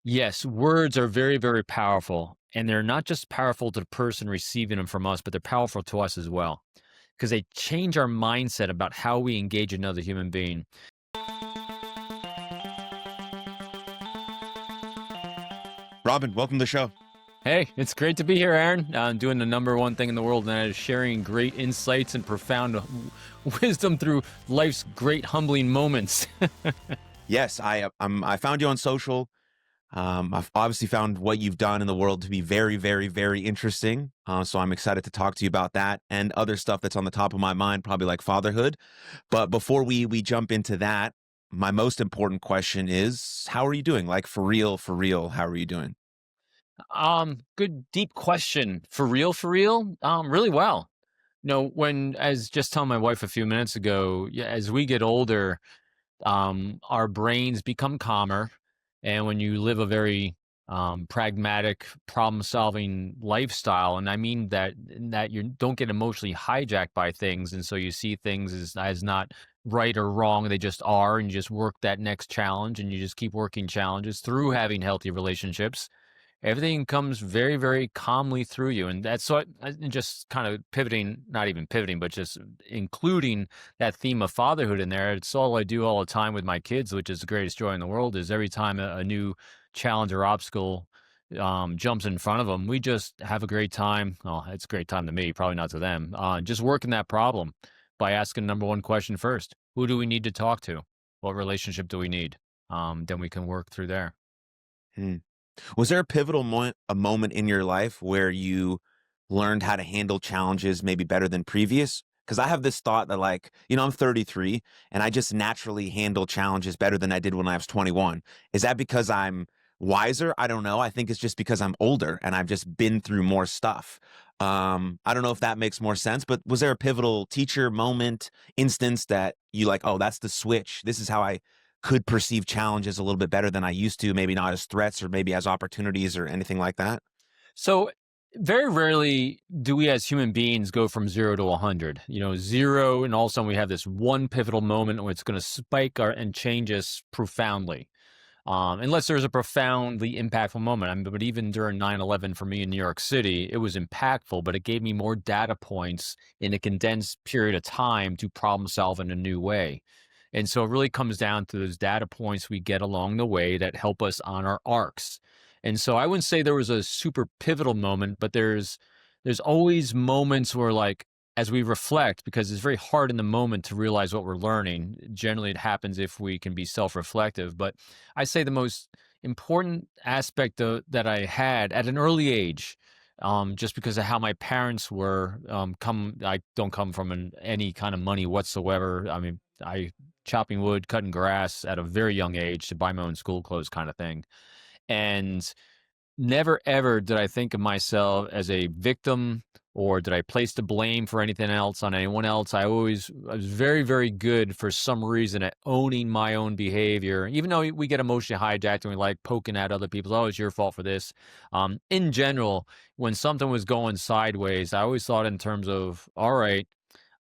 Yes, words are very, very powerful. And they're not just powerful to the person receiving them from us, but they're powerful to us as well because they change our mindset about how we engage another human being. Robin, welcome to the show. Hey, it's great to be here, Aaron. Doing the number one thing in the world, and that is sharing great insights and profound wisdom through life's great humbling moments. Yes, I found you on social. I've obviously found what you've done in the world to be very, very, very interesting. So I'm excited to talk to you about that and other stuff that's on the top of my mind, probably like fatherhood. But before we jump into that, my most important question is, how are you doing? Like for real, for real, how are you doing? Good deep question. For real, for real. Really well. When as just telling my wife a few minutes ago, yeah, as we get older, our brains become calmer. And when you live a very pragmatic, problem-solving lifestyle, and I mean that you don't get emotionally hijacked by things, and so you see things as not right or wrong; they just are, and you just work that next challenge, and you just keep working challenges through having healthy relationships. Everything comes very, very calmly through you, and that's what just kind of pivoting, not even pivoting, but just including that theme of fatherhood in there. It's all I do all the time with my kids, which is the greatest joy in the world. Is every time a new challenge or obstacle jumps in front of them, we just have a great time. Oh, it's a great time to me, probably not to them. Just working that problem by asking number one question first: Who do we need to talk to? What relationship do we need? Then we can work through there. Hmm. Was there a pivotal moment, a moment in your life where you learned how to handle challenges maybe better than previous? Because I have this thought that, like, I'm 33 and I just naturally handle challenges better than I did when I was 21. Is that because I'm wiser? I don't know. I think it's just because I'm older and I've just been through more stuff. I don't know if that makes more sense, but was there a pivotal teacher moment, instance that you like, oh, that's the switch. This is how I could perceive challenges a little bit better than I used to, maybe not as threats or maybe as opportunities or anything like that? So very rarely do we as human beings go from 0 to 100. Zero, and all of a sudden we have this one pivotal moment where it's going to spike and change us profoundly. Unless there's a profoundly impactful moment. I mean, but even during 9/11 for me in New York City, it was impactful, but it gave me more data points in a condensed period of time to problem solve in a new way. And so it really comes down to those data points we get along the way that help us on our arcs. And so I wouldn't say there was a super pivotal moment, but there's always moments where, like, as we reflect, because it's very hard in the moment to realize what we're learning. Generally, it happens if we can be self-reflective. But I say the most important aspect that I had at an early age, just because of how my parents were. I don't come from any kind of money whatsoever. I mean, I chopping wood, cutting grass at a very young age to buy my own school clothes, kind of thing. And never ever did I think of myself as a victim, or did I place the blame for anything else on anyone else. I was very, very good for some reason at owning my own behavior, even though we get emotionally hijacked and we like poking at other people. Oh, it's your fault for this. In general, when something was going sideways, I always thought in terms of, all right,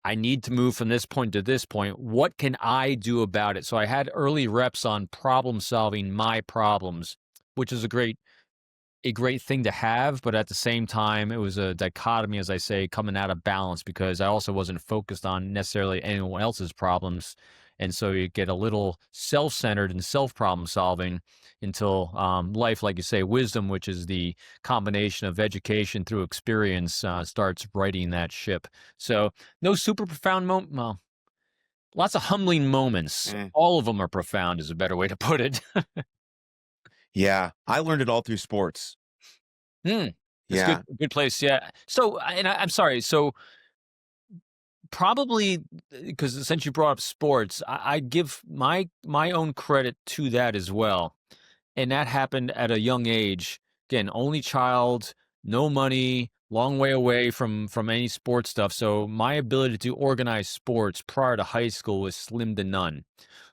I need to move from this point to this point. What can I do about it? So I had early reps on problem solving my problems, which is a great thing to have, but at the same time, it was a dichotomy, as I say, coming out of balance because I also wasn't focused on necessarily anyone else's problems. And so you get a little self centered and self problem solving until life, like you say, wisdom, which is the combination of education through experience, starts righting that ship. So, no super profound moment. Well, lots of humbling moments. Mm. All of them are profound, is a better way to put it. Yeah, I learned it all through sports. Hmm. That's a Yeah. good place. Yeah. So, I'm sorry. So, probably because since you brought up sports, I give my own credit to that as well. And that happened at a young age. Again, only child, no money, long way away from any sports stuff. So my ability to organize sports prior to high school was slim to none.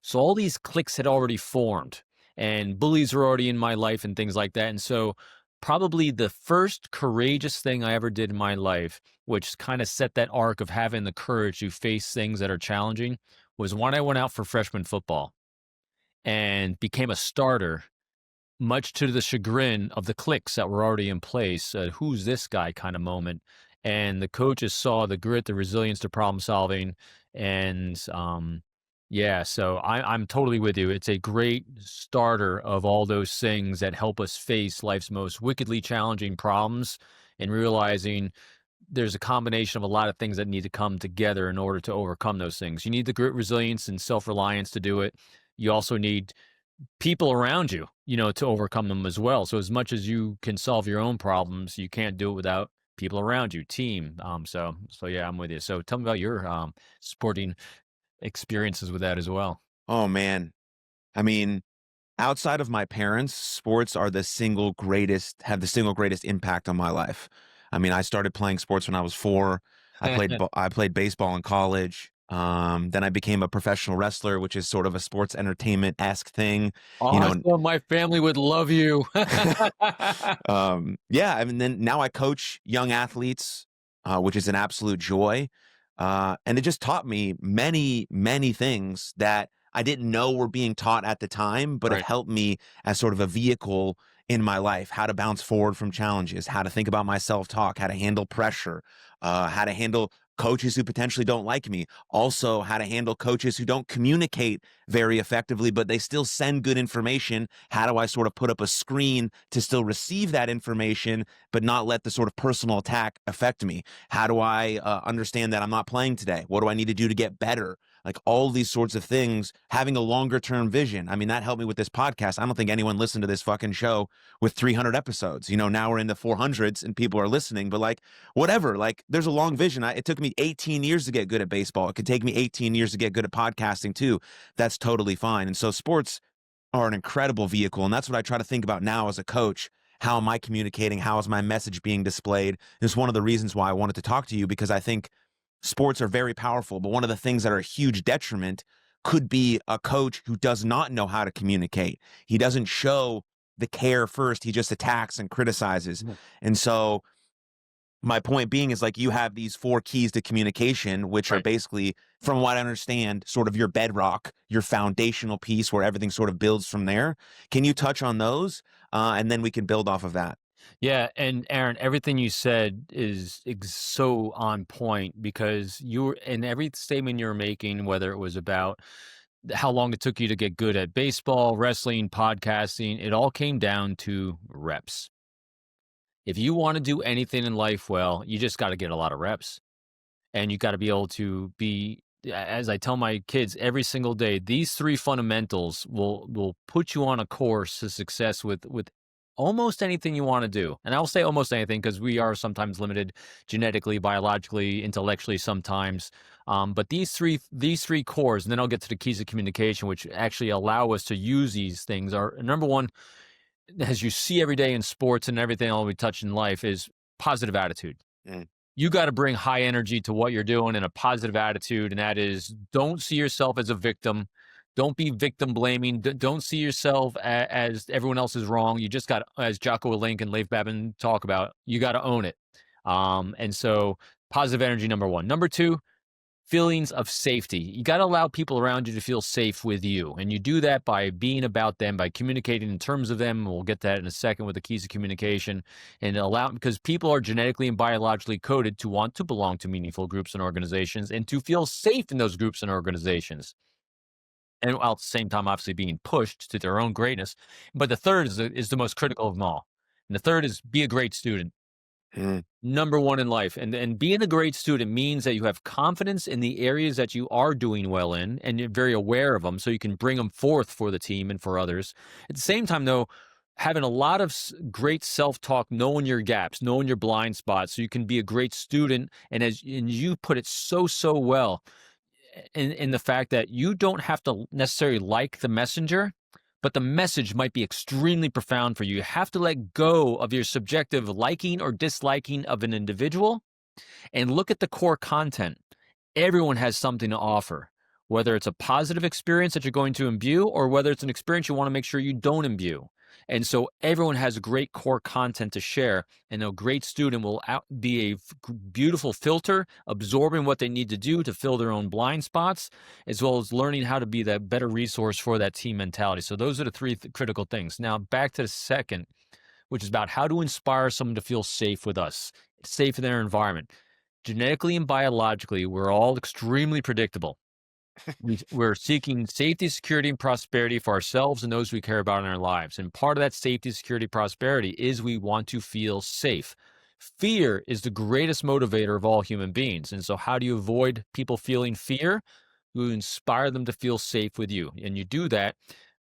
So all these cliques had already formed, and bullies were already in my life and things like that. And so probably the first courageous thing I ever did in my life, which kind of set that arc of having the courage to face things that are challenging, was when I went out for freshman football and became a starter much to the chagrin of the cliques that were already in place. Who's this guy kind of moment. And the coaches saw the grit, the resilience, the problem solving. And yeah, so I'm totally with you. It's a great starter of all those things that help us face life's most wickedly challenging problems and realizing there's a combination of a lot of things that need to come together in order to overcome those things. You need the grit, resilience, and self-reliance to do it. You also need people around you, to overcome them as well. So as much as you can solve your own problems, you can't do it without people around you, team. So yeah, I'm with you. So tell me about your sporting experiences with that as well. Oh man. I mean, outside of my parents, sports are have the single greatest impact on my life. I mean, I started playing sports when I was 4. I played baseball in college. Then I became a professional wrestler, which is sort of a sports entertainment-esque thing. You know, Awesome. My family would love you. yeah, I mean, then now I coach young athletes, which is an absolute joy. And it just taught me many, many things that I didn't know were being taught at the time, but have Right. helped me as sort of a vehicle in my life, how to bounce forward from challenges, how to think about my self-talk, how to handle pressure, how to handle coaches who potentially don't like me, also how to handle coaches who don't communicate very effectively, but they still send good information. How do I sort of put up a screen to still receive that information, but not let the sort of personal attack affect me? How do I understand that I'm not playing today? What do I need to do to get better? Like all these sorts of things, having a longer term vision. I mean, that helped me with this podcast. I don't think anyone listened to this fucking show with 300 episodes. Now we're in the 400s and people are listening, but like, whatever, like there's a long vision. It took me 18 years to get good at baseball. It could take me 18 years to get good at podcasting too. That's totally fine. And so sports are an incredible vehicle. And that's what I try to think about now as a coach. How am I communicating? How is my message being displayed? It's one of the reasons why I wanted to talk to you, because I think sports are very powerful, but one of the things that are a huge detriment could be a coach who does not know how to communicate. He doesn't show the care first. He just attacks and criticizes. Mhm. And so my point being is, like, you have these 4 keys to communication, which are Right. basically, from what I understand, sort of your bedrock, your foundational piece where everything sort of builds from there. Can you touch on those? And then we can build off of that. Yeah, and Aaron, everything you said is so on point because you were in every statement you're making, whether it was about how long it took you to get good at baseball, wrestling, podcasting, it all came down to reps. If you want to do anything in life well, you just got to get a lot of reps. And you got to be able to be, as I tell my kids every single day, these 3 fundamentals will put you on a course to success with almost anything you want to do. And I'll say almost anything because we are sometimes limited genetically, biologically, intellectually sometimes. But these three cores, and then I'll get to the keys of communication, which actually allow us to use these things. Are number one, as you see every day in sports and everything all we touch in life, is positive attitude. Mm. You got to bring high energy to what you're doing and a positive attitude. And that is, don't see yourself as a victim. Don't be victim blaming. Don't see yourself as everyone else is wrong. You just got, as Jocko Willink and Leif Babin talk about, you got to own it. And so positive energy, number one. Number two, feelings of safety. You got to allow people around you to feel safe with you. And you do that by being about them, by communicating in terms of them. We'll get to that in a second with the keys of communication, and because people are genetically and biologically coded to want to belong to meaningful groups and organizations and to feel safe in those groups and organizations. And while at the same time, obviously being pushed to their own greatness. But the third is the most critical of them all. And the third is be a great student. Mm. Number one in life. And being a great student means that you have confidence in the areas that you are doing well in, and you're very aware of them so you can bring them forth for the team and for others. At the same time, though, having a lot of great self-talk, knowing your gaps, knowing your blind spots, so you can be a great student. And you put it so well, in the fact that you don't have to necessarily like the messenger, but the message might be extremely profound for you. You have to let go of your subjective liking or disliking of an individual and look at the core content. Everyone has something to offer, whether it's a positive experience that you're going to imbue or whether it's an experience you want to make sure you don't imbue. And so everyone has great core content to share, and a great student will be a beautiful filter, absorbing what they need to do to fill their own blind spots, as well as learning how to be that better resource for that team mentality. So those are the three critical things. Now back to the second, which is about how to inspire someone to feel safe with us, safe in their environment. Genetically and biologically, we're all extremely predictable. We're seeking safety, security, and prosperity for ourselves and those we care about in our lives. And part of that safety, security, prosperity is we want to feel safe. Fear is the greatest motivator of all human beings. And so how do you avoid people feeling fear? You inspire them to feel safe with you. And you do that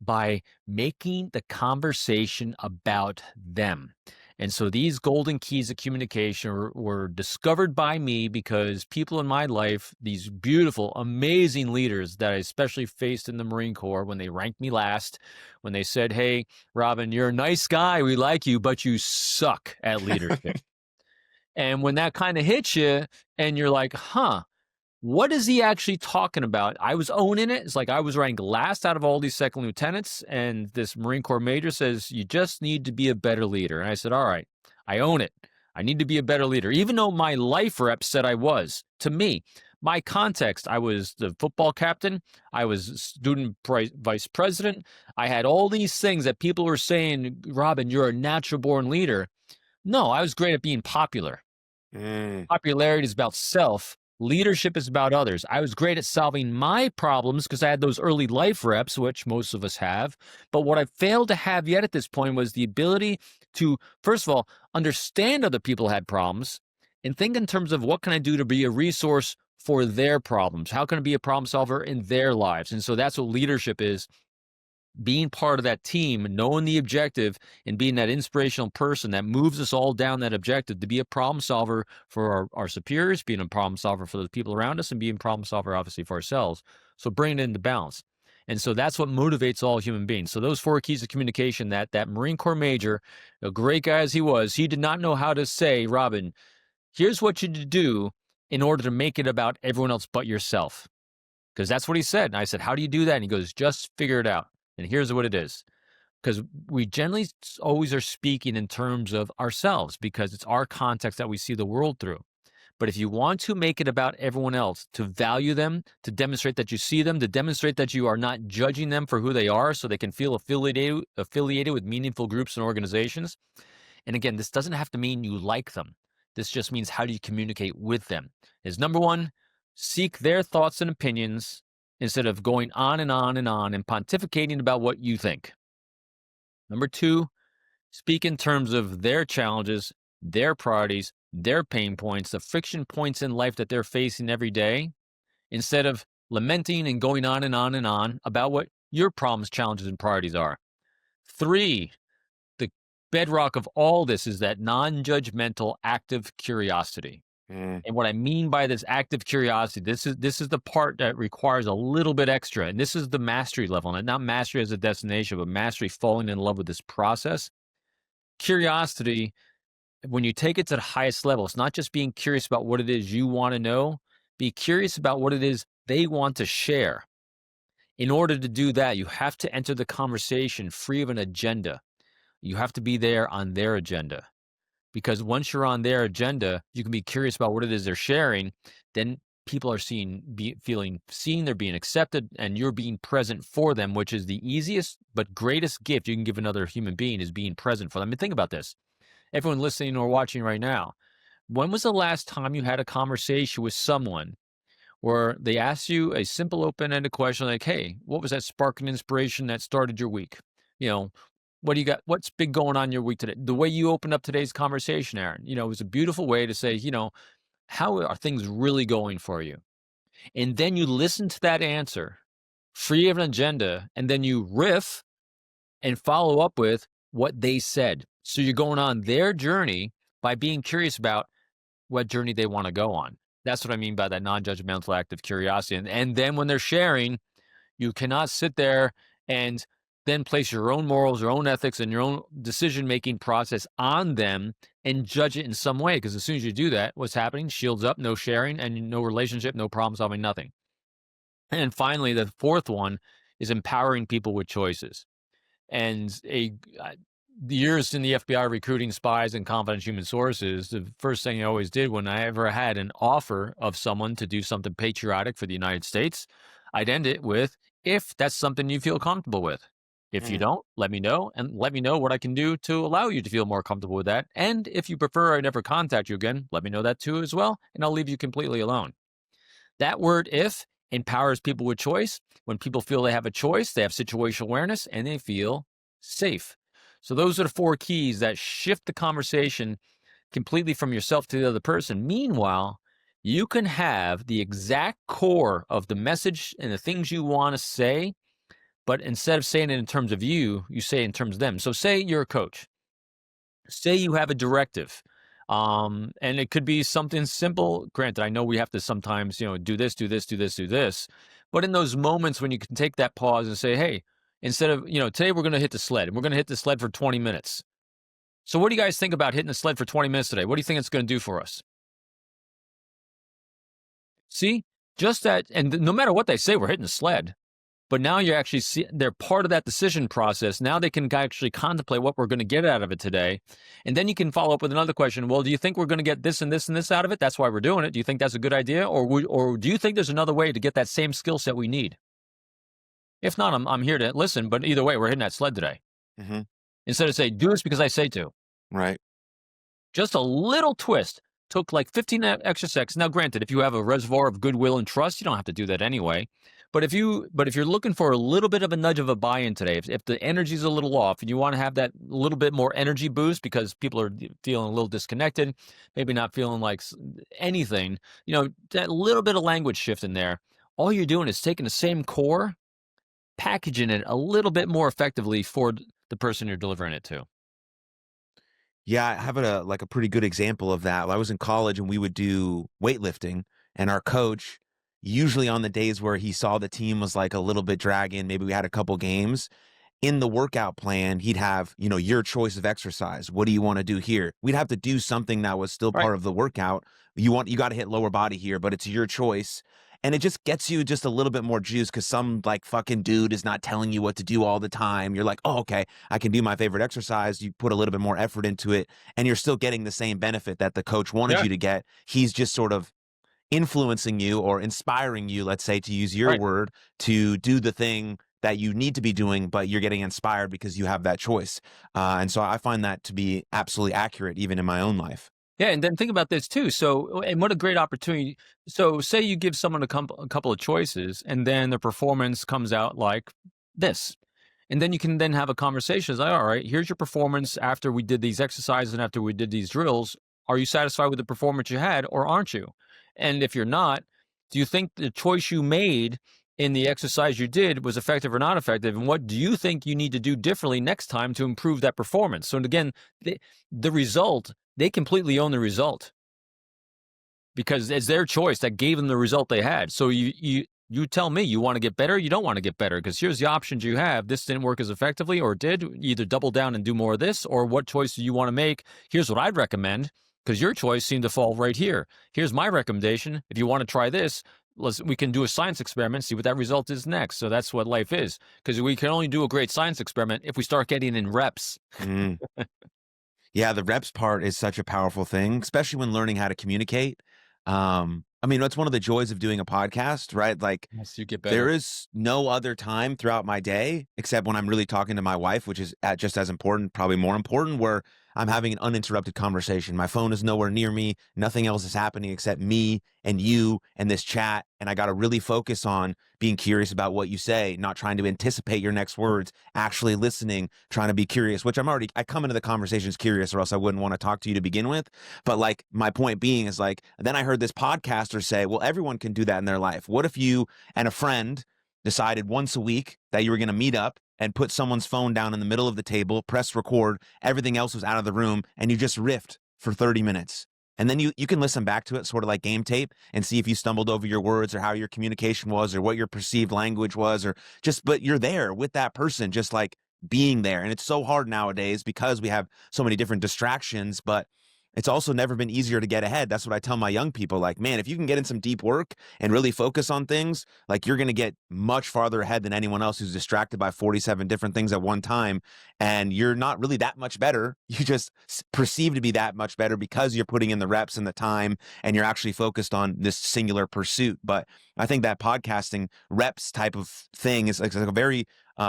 by making the conversation about them. And so these golden keys of communication were discovered by me because people in my life, these beautiful, amazing leaders that I especially faced in the Marine Corps when they ranked me last, when they said, hey, Robin, you're a nice guy, we like you, but you suck at leadership. And when that kind of hits you and you're like, what is he actually talking about? I was owning it. It's like I was ranked last out of all these second lieutenants, and this Marine Corps major says, you just need to be a better leader. And I said, all right, I own it. I need to be a better leader, even though my life rep said I was. To me, my context, I was the football captain. I was student vice president. I had all these things that people were saying, Robin, you're a natural born leader. No, I was great at being popular. Popularity is about self. Leadership is about others. I was great at solving my problems because I had those early life reps, which most of us have. But what I failed to have yet at this point was the ability to, first of all, understand other people had problems and think in terms of what can I do to be a resource for their problems? How can I be a problem solver in their lives? And so that's what leadership is. Being part of that team, knowing the objective, and being that inspirational person that moves us all down that objective to be a problem solver for our superiors, being a problem solver for the people around us, and being a problem solver, obviously, for ourselves. So bringing it into balance. And so that's what motivates all human beings. So those 4 keys of communication, that Marine Corps major, a great guy as he was, he did not know how to say, Robin, here's what you do in order to make it about everyone else but yourself. Because that's what he said. And I said, how do you do that? And he goes, just figure it out. And here's what it is. Because we generally always are speaking in terms of ourselves because it's our context that we see the world through. But if you want to make it about everyone else, to value them, to demonstrate that you see them, to demonstrate that you are not judging them for who they are so they can feel affiliated with meaningful groups and organizations. And again, this doesn't have to mean you like them. This just means how do you communicate with them? Is number one, seek their thoughts and opinions instead of going on and on and on and pontificating about what you think. Number 2, speak in terms of their challenges, their priorities, their pain points, the friction points in life that they're facing every day, instead of lamenting and going on and on and on about what your problems, challenges, and priorities are. 3, the bedrock of all this is that non-judgmental active curiosity. And what I mean by this active curiosity, this is the part that requires a little bit extra. And this is the mastery level, and not mastery as a destination, but mastery falling in love with this process. Curiosity, when you take it to the highest level, it's not just being curious about what it is you want to know. Be curious about what it is they want to share. In order to do that, you have to enter the conversation free of an agenda. You have to be there on their agenda. Because once you're on their agenda, you can be curious about what it is they're sharing. Then people are feeling seen, they're being accepted, and you're being present for them, which is the easiest but greatest gift you can give another human being is being present for them. I mean, think about this. Everyone listening or watching right now, when was the last time you had a conversation with someone where they asked you a simple open-ended question like, hey, what was that spark and inspiration that started your week? What do you got? What's been going on your week today? The way you opened up today's conversation, Aaron, it was a beautiful way to say, how are things really going for you? And then you listen to that answer, free of an agenda, and then you riff and follow up with what they said. So you're going on their journey by being curious about what journey they want to go on. That's what I mean by that non-judgmental active curiosity. And then when they're sharing, you cannot sit there and then place your own morals, your own ethics, and your own decision-making process on them and judge it in some way. Because as soon as you do that, what's happening? Shields up, no sharing, and no relationship, no problem solving, nothing. And finally, the 4th one is empowering people with choices. And the years in the FBI recruiting spies and confidential human sources, the first thing I always did when I ever had an offer of someone to do something patriotic for the United States, I'd end it with, if that's something you feel comfortable with. If you Mm. don't, let me know, and let me know what I can do to allow you to feel more comfortable with that. And if you prefer I never contact you again, let me know that too as well, and I'll leave you completely alone. That word if empowers people with choice. When people feel they have a choice, they have situational awareness and they feel safe. So those are the four keys that shift the conversation completely from yourself to the other person. Meanwhile, you can have the exact core of the message and the things you want to say, but instead of saying it in terms of you, you say it in terms of them. So say you're a coach. Say you have a directive, and it could be something simple. Granted, I know we have to sometimes, do this, do this, do this, do this. But in those moments when you can take that pause and say, hey, instead of, today we're going to hit the sled and we're going to hit the sled for 20 minutes. So what do you guys think about hitting the sled for 20 minutes today? What do you think it's going to do for us? See, just that. And no matter what they say, we're hitting the sled. But now you're actually they're part of that decision process. Now they can actually contemplate what we're going to get out of it today. And then you can follow up with another question. Well, do you think we're going to get this and this and this out of it? That's why we're doing it. Do you think that's a good idea? Or do you think there's another way to get that same skill set we need? If not, I'm here to listen. But either way, we're hitting that sled today. Mm-hmm. Instead of saying, do this because I say to. Right. Just a little twist. Took like 15 extra seconds. Now, granted, if you have a reservoir of goodwill and trust, you don't have to do that anyway. But if you're looking for a little bit of a nudge of a buy-in today, if the energy's a little off and you want to have that little bit more energy boost because people are feeling a little disconnected, maybe not feeling like anything, that little bit of language shift in there, all you're doing is taking the same core, packaging it a little bit more effectively for the person you're delivering it to. Yeah, I have a pretty good example of that. I was in college and we would do weightlifting, and our coach, usually on the days where he saw the team was like a little bit dragging, maybe we had a couple games, in the workout plan, he'd have, your choice of exercise. What do you want to do here? We'd have to do something that was still Right. part of the workout. You got to hit lower body here, but it's your choice. And it just gets you just a little bit more juice because some like fucking dude is not telling you what to do all the time. You're like, oh, okay, I can do my favorite exercise. You put a little bit more effort into it and you're still getting the same benefit that the coach wanted Yeah. you to get. He's just sort of influencing you or inspiring you, let's say, to use your Right. word, to do the thing that you need to be doing, but you're getting inspired because you have that choice. And so I find that to be absolutely accurate, even in my own life. Yeah, and then think about this too. So, and what a great opportunity. So, say you give someone a couple of choices, and then the performance comes out like this. And then you can then have a conversation. It's like, all right, here's your performance after we did these exercises and after we did these drills. Are you satisfied with the performance you had, or aren't you? And if you're not, do you think the choice you made in the exercise you did was effective or not effective? And what do you think you need to do differently next time to improve that performance? So, again, the result, they completely own the result because it's their choice that gave them the result they had. So you tell me, you want to get better, you don't want to get better, because here's the options you have. This didn't work as effectively, or it did. Either double down and do more of this, or what choice do you want to make? Here's what I'd recommend, because your choice seemed to fall right here. Here's my recommendation. If you want to try this, we can do a science experiment, see what that result is next. So that's what life is, because we can only do a great science experiment if we start getting in reps. Mm. Yeah, the reps part is such a powerful thing, especially when learning how to communicate. That's one of the joys of doing a podcast, right? Like, Yes, you get better. there is no other time throughout my day except when I'm really talking to my wife, which is just as important, probably more important, where I'm having an uninterrupted conversation. My phone is nowhere near me. Nothing else is happening except me and you and this chat. And I got to really focus on being curious about what you say, not trying to anticipate your next words, actually listening, trying to be curious, which I come into the conversations curious, or else I wouldn't want to talk to you to begin with. But like, my point being is like, then I heard this podcaster say, well, everyone can do that in their life. What if you and a friend decided once a week that you were going to meet up and put someone's phone down in the middle of the table, press record, everything else was out of the room, and you just riffed for 30 minutes. And then you can listen back to it sort of like game tape and see if you stumbled over your words or how your communication was or what your perceived language was, but you're there with that person, just like being there. And it's so hard nowadays because we have so many different distractions, but It's also never been easier to get ahead. That's what I tell my young people. Like, man, if you can get in some deep work and really focus on things, like you're going to get much farther ahead than anyone else who's distracted by 47 different things at one time. And you're not really that much better. You just perceive to be that much better because you're putting in the reps and the time and you're actually focused on this singular pursuit. But I think that podcasting reps type of thing is like a very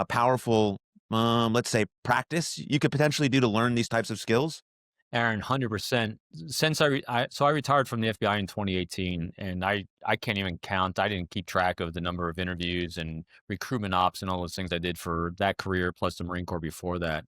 powerful, let's say, practice you could potentially do to learn these types of skills. Aaron, 100%. Since I retired from the FBI in 2018, and I can't even count. I didn't keep track of the number of interviews and recruitment ops and all those things I did for that career, plus the Marine Corps before that.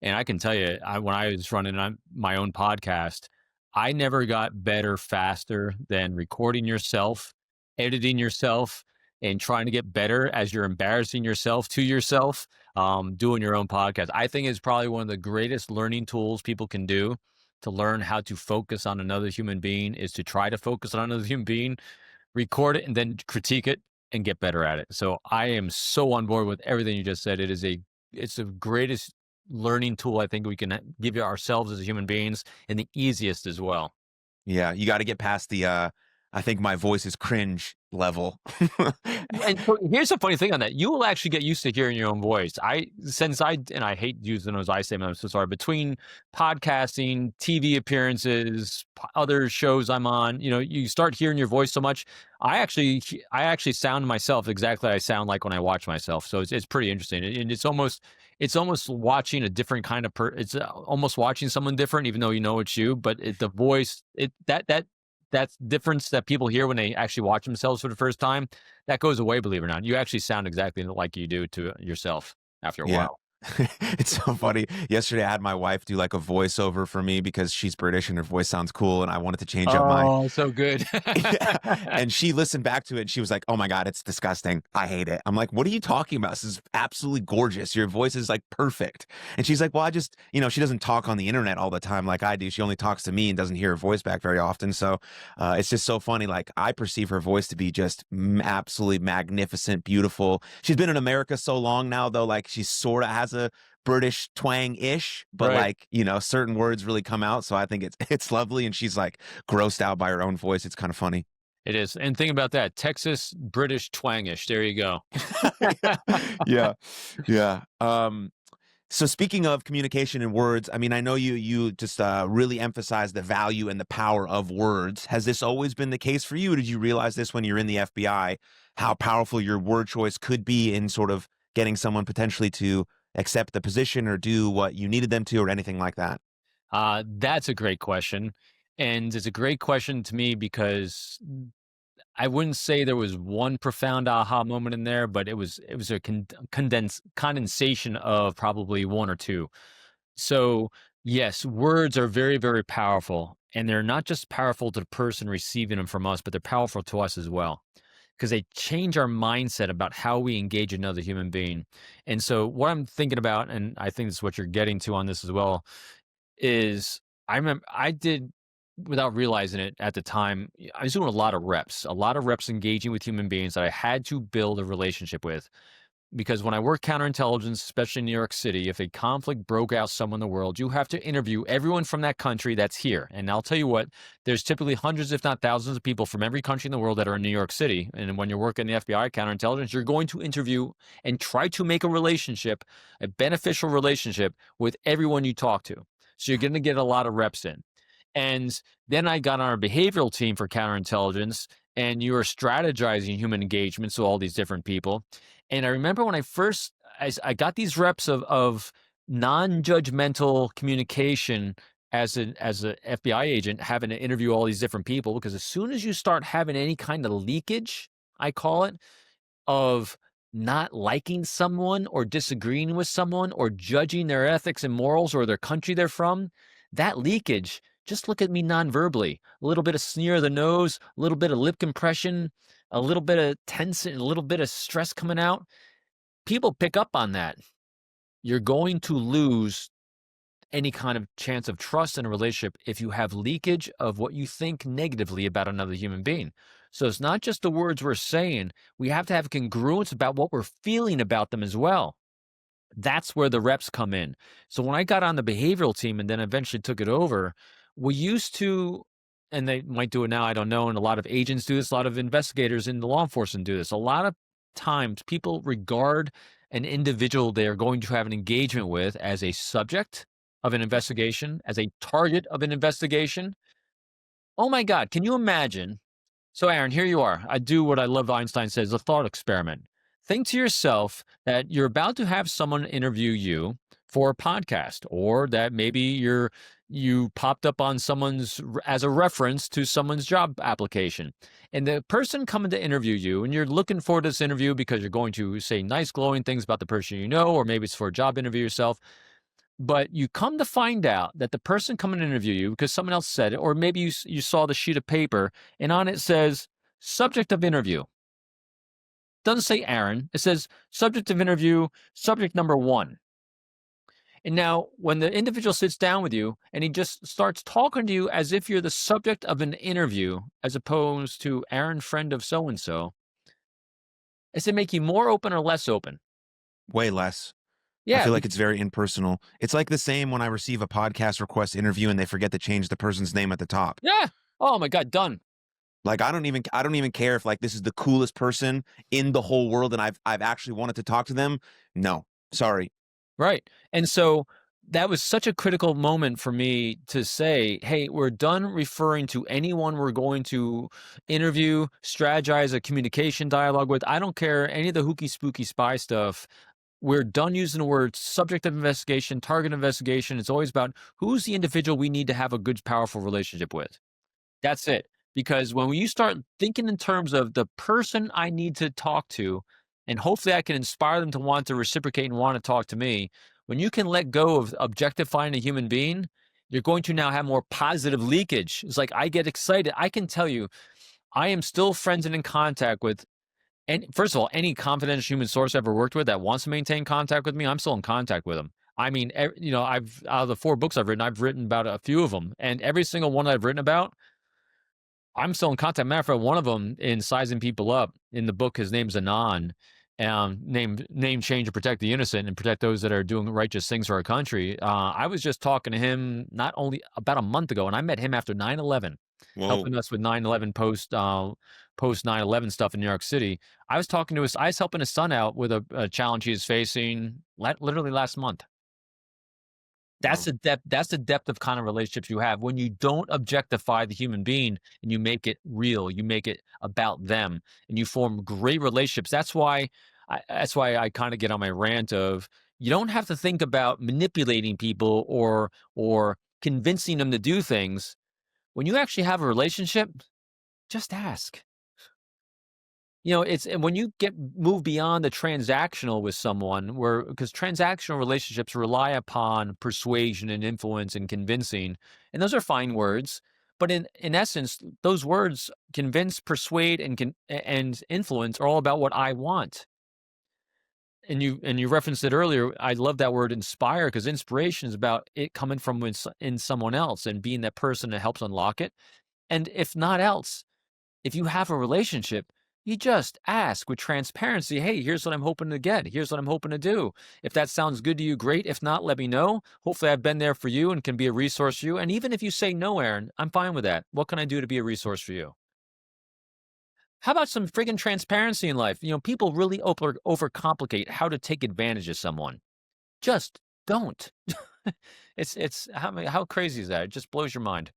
And I can tell you, when I was running my own podcast, I never got better faster than recording yourself, editing yourself, and trying to get better as you're embarrassing yourself to yourself, doing your own podcast. I think it's probably one of the greatest learning tools people can do to learn how to focus on another human being is to try to focus on another human being, record it, and then critique it and get better at it. So I am so on board with everything you just said. It's the greatest learning tool I think we can give ourselves as human beings, and the easiest as well. Yeah, you got to get past the I think my voice is cringe level. And so here's the funny thing on that. You will actually get used to hearing your own voice. I hate using those I say, I'm so sorry, between podcasting, TV appearances, other shows I'm on, you start hearing your voice so much. I actually sound myself exactly I sound like when I watch myself. So it's pretty interesting. And it's almost watching a different kind of it's almost watching someone different, even though it's you, but the voice, that's difference that people hear when they actually watch themselves for the first time, that goes away, believe it or not. You actually sound exactly like you do to yourself after a while. It's so funny. Yesterday, I had my wife do like a voiceover for me because she's British and her voice sounds cool, and I wanted to change up my. Oh, so good. Yeah. And she listened back to it and she was like, "Oh my God, it's disgusting. I hate it." I'm like, "What are you talking about? This is absolutely gorgeous. Your voice is like perfect." And she's like, "Well, I just, she doesn't talk on the internet all the time like I do. She only talks to me and doesn't hear her voice back very often. So it's just so funny. Like, I perceive her voice to be just absolutely magnificent, beautiful. She's been in America so long now, though, like she sort of has a British twang-ish, but Right. like, certain words really come out. So I think it's lovely. And she's like grossed out by her own voice. It's kind of funny. It is. And think about that. Texas, British twangish. There you go. Yeah. Yeah. So speaking of communication and words, I mean, I know you just really emphasize the value and the power of words. Has this always been the case for you? Or did you realize this when you're in the FBI, how powerful your word choice could be in sort of getting someone potentially to accept the position or do what you needed them to or anything like that? That's a great question. And it's a great question to me because I wouldn't say there was one profound aha moment in there, but it was a condensation of probably one or two. So yes, words are very, very powerful, and they're not just powerful to the person receiving them from us, but they're powerful to us as well because they change our mindset about how we engage another human being. And so what I'm thinking about, and I think this is what you're getting to on this as well, is I remember I did, without realizing it at the time, I was doing a lot of reps engaging with human beings that I had to build a relationship with. Because when I work counterintelligence, especially in New York City, if a conflict broke out somewhere in the world, you have to interview everyone from that country that's here. And I'll tell you what, there's typically hundreds, if not thousands of people from every country in the world that are in New York City. And when you're working in the FBI counterintelligence, you're going to interview and try to make a relationship, a beneficial relationship with everyone you talk to. So you're going to get a lot of reps in. And then I got on our behavioral team for counterintelligence, and you were strategizing human engagement, so all these different people. And I remember when I got these reps of non-judgmental communication as a FBI agent, having to interview all these different people, because as soon as you start having any kind of leakage, I call it, of not liking someone or disagreeing with someone or judging their ethics and morals or their country they're from, that leakage, just look at me non-verbally. A little bit of sneer of the nose, a little bit of lip compression, a little bit of tension, a little bit of stress coming out. People pick up on that. You're going to lose any kind of chance of trust in a relationship if you have leakage of what you think negatively about another human being. So it's not just the words we're saying. We have to have congruence about what we're feeling about them as well. That's where the reps come in. So when I got on the behavioral team and then eventually took it over, We used to, and they might do it now, I don't know, and a lot of agents do this, a lot of investigators in the law enforcement do this. A lot of times people regard an individual they're going to have an engagement with as a subject of an investigation, as a target of an investigation. Oh my God, can you imagine? So, Aaron, here you are. I do what I love Einstein says, a thought experiment. Think to yourself that you're about to have someone interview you for a podcast, or that maybe you popped up on someone's as a reference to someone's job application. And the person coming to interview you, and you're looking for this interview because you're going to say nice glowing things about the person you know, or maybe it's for a job interview yourself. But you come to find out that the person coming to interview you, because someone else said it, or maybe you saw the sheet of paper and on it says subject of interview. Doesn't say Aaron. It says subject of interview, subject number 1. And now when the individual sits down with you and he just starts talking to you as if you're the subject of an interview, as opposed to Aaron, friend of so-and-so, does it make you more open or less open? Way less. I Yeah. feel like it's very impersonal. It's like the same when I receive a podcast request interview and they forget to change the person's name at the top. Yeah. Oh my God, done. Like I don't even care if like this is the coolest person in the whole world and I've actually wanted to talk to them. No. Sorry. Right. And so that was such a critical moment for me to say, hey, we're done referring to anyone we're going to interview, strategize a communication dialogue with. I don't care any of the hooky spooky spy stuff. We're done using the word subject of investigation, target investigation. It's always about who's the individual we need to have a good, powerful relationship with. That's it. Because when you start thinking in terms of the person I need to talk to, and hopefully I can inspire them to want to reciprocate and want to talk to me, when you can let go of objectifying a human being, you're going to now have more positive leakage. It's like I get excited. I can tell you, I am still friends and in contact with, and first of all, any confidential human source I ever worked with that wants to maintain contact with me, I'm still in contact with them. I mean, I've out of the 4 books I've written about a few of them, and every single one I've written about, I'm still in contact. Matter of fact, one of them in Sizing People Up in the book, his name's Anon, name change to protect the innocent and protect those that are doing righteous things for our country. I was just talking to him not only about a month ago, and I met him after 9/11, Whoa. helping us with 9/11 post 9/11 stuff in New York City. I was helping his son out with a challenge he is facing literally last month. That's Wow. the depth of kind of relationships you have when you don't objectify the human being and you make it real, you make it about them, and you form great relationships. That's why I kind of get on my rant of you don't have to think about manipulating people or convincing them to do things. When you actually have a relationship, just ask. It's and when you move beyond the transactional with someone, where because transactional relationships rely upon persuasion and influence and convincing, and those are fine words, but in essence, those words convince, persuade, and influence are all about what I want. And you referenced it earlier. I love that word inspire because inspiration is about it coming from in someone else and being that person that helps unlock it. And if not else, if you have a relationship, you just ask with transparency, hey, here's what I'm hoping to get. Here's what I'm hoping to do. If that sounds good to you, great. If not, let me know. Hopefully, I've been there for you and can be a resource for you. And even if you say no, Aaron, I'm fine with that. What can I do to be a resource for you? How about some friggin' transparency in life? People really overcomplicate how to take advantage of someone. Just don't. It's how crazy is that? It just blows your mind.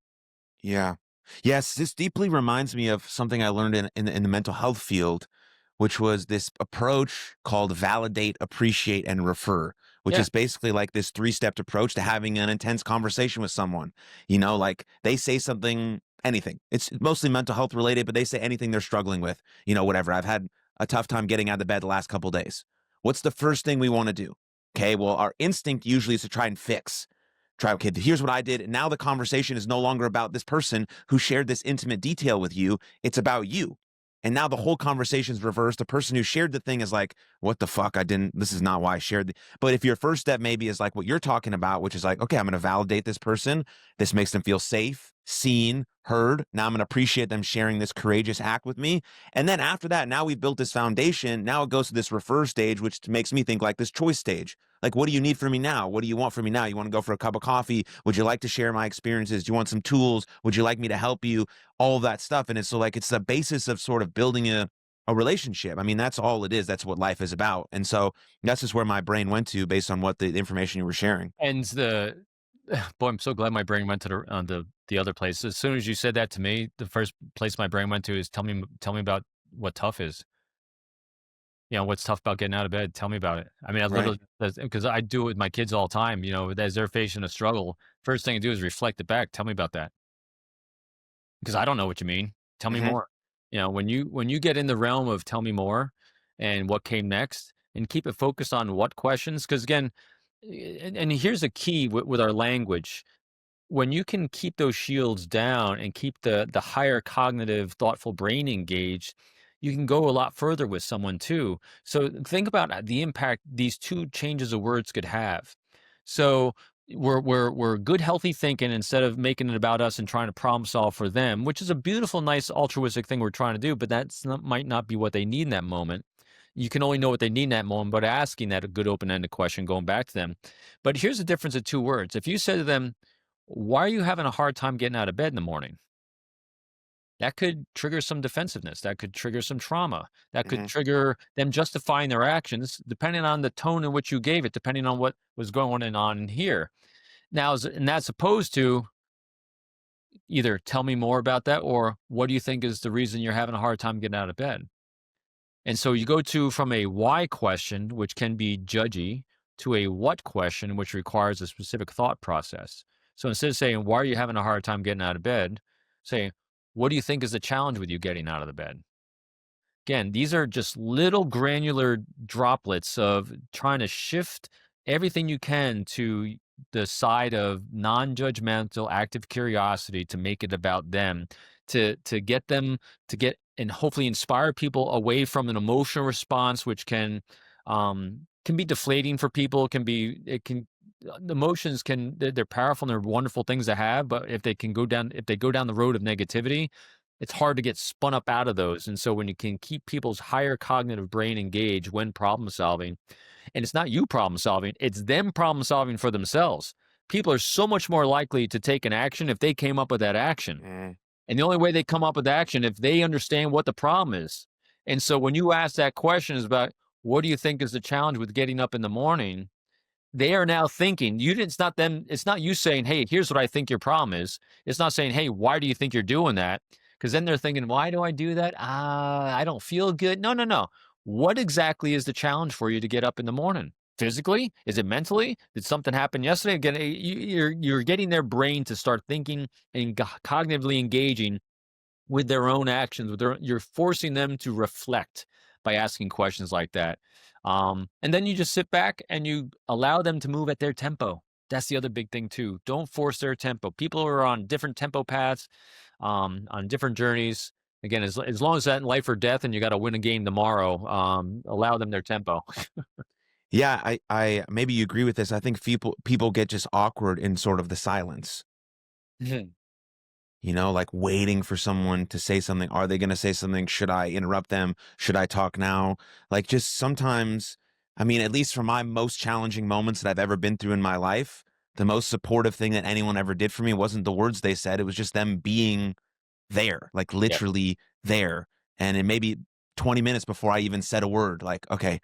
Yeah. Yes, this deeply reminds me of something I learned in the mental health field, which was this approach called validate, appreciate, and refer, which Yeah. is basically like this 3-step approach to having an intense conversation with someone. Like they say something, anything. It's mostly mental health related, but they say anything they're struggling with, whatever. I've had a tough time getting out of bed the last couple days. What's the first thing we want to do? Okay, well, our instinct usually is to try and fix. Okay, here's what I did. And now the conversation is no longer about this person who shared this intimate detail with you. It's about you. And now the whole conversation is reversed. The person who shared the thing is like, what the fuck? This is not why I shared. But if your first step maybe is like what you're talking about, which is like, okay, I'm going to validate this person. This makes them feel safe. seen, heard. Now I'm going to appreciate them sharing this courageous act with me. And then after that, now we've built this foundation. Now it goes to this refer stage, which makes me think like this choice stage. Like, what do you need from me now? What do you want from me now? You want to go for a cup of coffee? Would you like to share my experiences? Do you want some tools? Would you like me to help you? All of that stuff. And it's so like, it's the basis of sort of building a relationship. I mean, that's all it is. That's what life is about. And so that's just where my brain went to based on what the information you were sharing. And the boy, I'm so glad my brain went to the other place. As soon as you said that to me, the first place my brain went to is tell me about what tough is. You know, what's tough about getting out of bed? Tell me about it. I mean, I Right. literally, because I do it with my kids all the time. You know, as they're facing a struggle, first thing I do is reflect it back. Tell me about that, because I don't know what you mean. Tell me Hmm. more. You know, when you get in the realm of tell me more and what came next, and keep it focused on what questions, because again, and here's a key with our language. When you can keep those shields down and keep the higher cognitive thoughtful brain engaged, you can go a lot further with someone too. So think about the impact these two changes of words could have. So we're good healthy thinking instead of making it about us and trying to problem solve for them, which is a beautiful nice altruistic thing we're trying to do, but might not be what they need in that moment. You can only know what they need in that moment, but asking that a good open-ended question, going back to them. But here's the difference of two words. If you say to them, why are you having a hard time getting out of bed in the morning? That could trigger some defensiveness. That could trigger some trauma. That could Hmm. trigger them justifying their actions, depending on the tone in which you gave it, depending on what was going on here. Now, and that's opposed to either tell me more about that, or what do you think is the reason you're having a hard time getting out of bed? And so you go to from a why question, which can be judgy, to a what question, which requires a specific thought process. So instead of saying, why are you having a hard time getting out of bed? Say, what do you think is the challenge with you getting out of the bed? Again, these are just little granular droplets of trying to shift everything you can to the side of non-judgmental active curiosity to make it about them, to get them to get and hopefully inspire people away from an emotional response, which can be deflating for people. It can Emotions can, they're powerful and they're wonderful things to have, but if they go down the road of negativity, it's hard to get spun up out of those. And so when you can keep people's higher cognitive brain engaged when problem solving, and it's not you problem solving, it's them problem solving for themselves. People are so much more likely to take an action if they came up with that action. Hmm. And the only way they come up with action if they understand what the problem is. And so when you ask that question is about what do you think is the challenge with getting up in the morning? They are now thinking you didn't, it's not them, it's not you saying, hey, here's what I think your problem is. It's not saying, hey, why do you think you're doing that? Because then they're thinking, why do I do that? I don't feel good. No, no, no. What exactly is the challenge for you to get up in the morning? Physically? Is it mentally? Did something happen yesterday? Again, you're getting their brain to start thinking and cognitively engaging with their own actions, you're forcing them to reflect by asking questions like that. And then you just sit back and you allow them to move at their tempo. That's the other big thing too. Don't force their tempo. People are on different tempo paths, on different journeys. Again, as long as that in life or death, and you got to win a game tomorrow, allow them their tempo. Yeah, I maybe you agree with this. I think people get just awkward in sort of the silence. Like waiting for someone to say something. Are they going to say something? Should I interrupt them? Should I talk now? Like, just sometimes, I mean, at least for my most challenging moments that I've ever been through in my life, the most supportive thing that anyone ever did for me wasn't the words they said. It was just them being there, like Yep. literally there. And it maybe 20 minutes before I even said a word, like, okay,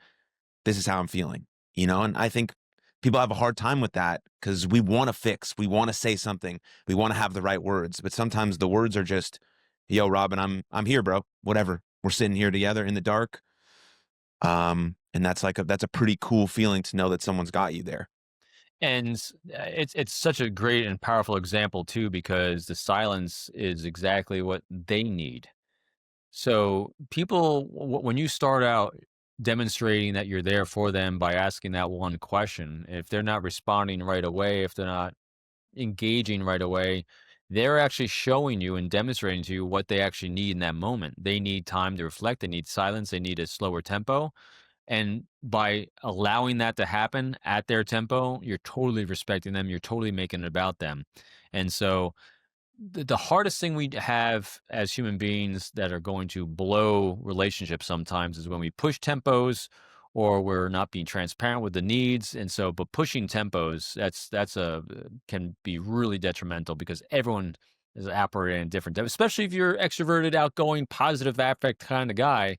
this is how I'm feeling. And I think people have a hard time with that because we want to fix, we want to say something, we want to have the right words, but sometimes the words are just, "Yo, Robin, I'm here, bro. Whatever. We're sitting here together in the dark." And that's a pretty cool feeling to know that someone's got you there. And it's such a great and powerful example too, because the silence is exactly what they need. So people, when you start out demonstrating that you're there for them by asking that one question, if they're not responding right away, if they're not engaging right away, they're actually showing you and demonstrating to you what they actually need in that moment. They need time to reflect. They need silence. They need a slower tempo. And by allowing that to happen at their tempo, you're totally respecting them. You're totally making it about them. And so the hardest thing we have as human beings that are going to blow relationships sometimes is when we push tempos or we're not being transparent with the needs. And so, but pushing tempos, that's a can be really detrimental because everyone is operating in different, especially if you're extroverted, outgoing, positive affect kind of guy.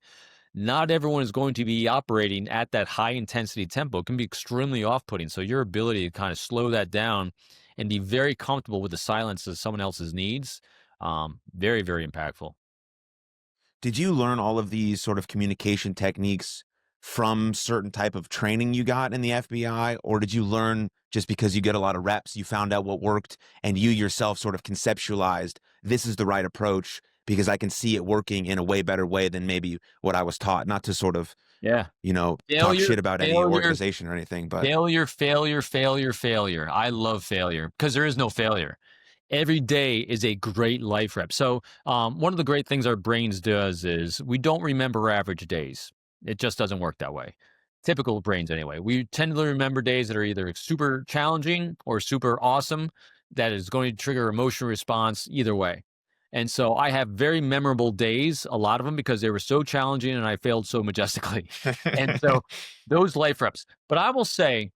Not everyone is going to be operating at that high intensity tempo. It can be extremely off putting. So your ability to kind of slow that down and be very comfortable with the silence of someone else's needs, very, very impactful. Did you learn all of these sort of communication techniques from certain type of training you got in the FBI, or did you learn just because you get a lot of reps, you found out what worked, and you yourself sort of conceptualized this is the right approach because I can see it working in a way better way than maybe what I was taught? Not to sort of, Yeah. talk Failure, shit about any failure, organization or anything, but failure, failure, failure, failure. I love failure because there is no failure. Every day is a great life rep. So one of the great things our brains does is we don't remember average days. It just doesn't work that way. Typical brains anyway. We tend to remember days that are either super challenging or super awesome. That is going to trigger emotional response either way. And so I have very memorable days, a lot of them because they were so challenging and I failed so majestically. And so those life reps. But I will say